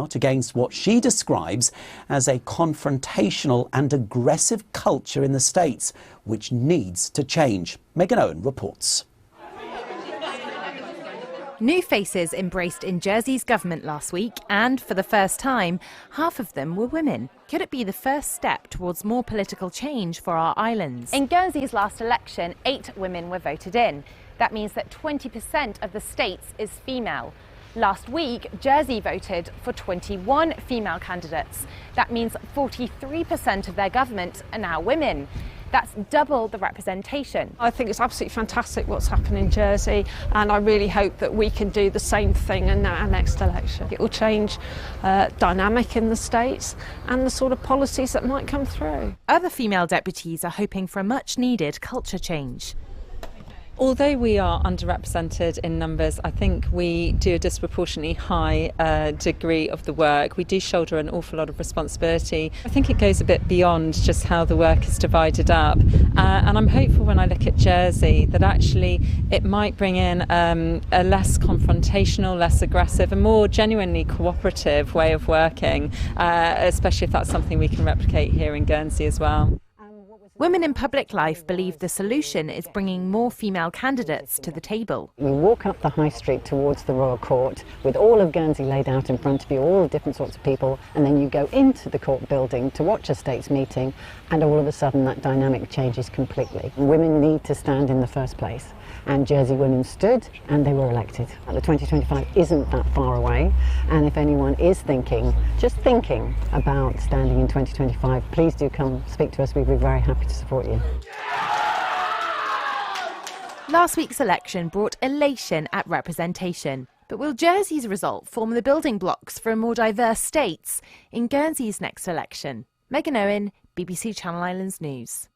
out against what she describes as a confrontational and aggressive culture in the States, which needs to change. Meghan Owen reports. New faces embraced in Jersey's government last week, and for the first time, half of them were women. Could it be the first step towards more political change for our islands? In Guernsey's last election, 8 women were voted in. That means that 20% of the states is female. Last week, Jersey voted for 21 female candidates. That means 43% of their government are now women. That's double the representation. I think it's absolutely fantastic what's happened in Jersey, and I really hope that we can do the same thing in our next election. It will change dynamic in the states and the sort of policies that might come through. Other female deputies are hoping for a much-needed culture change. Although we are underrepresented in numbers, I think we do a disproportionately high degree of the work. We do shoulder an awful lot of responsibility. I think it goes a bit beyond just how the work is divided up. And I'm hopeful when I look at Jersey that actually it might bring in a less confrontational, less aggressive, a more genuinely cooperative way of working, especially if that's something we can replicate here in Guernsey as well. Women in public life believe the solution is bringing more female candidates to the table. You walk up the high street towards the Royal Court with all of Guernsey laid out in front of you, all the different sorts of people, and then you go into the court building to watch a state's meeting, and all of a sudden that dynamic changes completely. Women need to stand in the first place, and Jersey women stood and they were elected. The 2025 isn't that far away, and if anyone is just thinking about standing in 2025, please do come speak to us. We'd be very happy to support you. Last week's election brought elation at representation. But will Jersey's result form the building blocks for a more diverse states in Guernsey's next election? Meghan Owen, BBC Channel Islands News.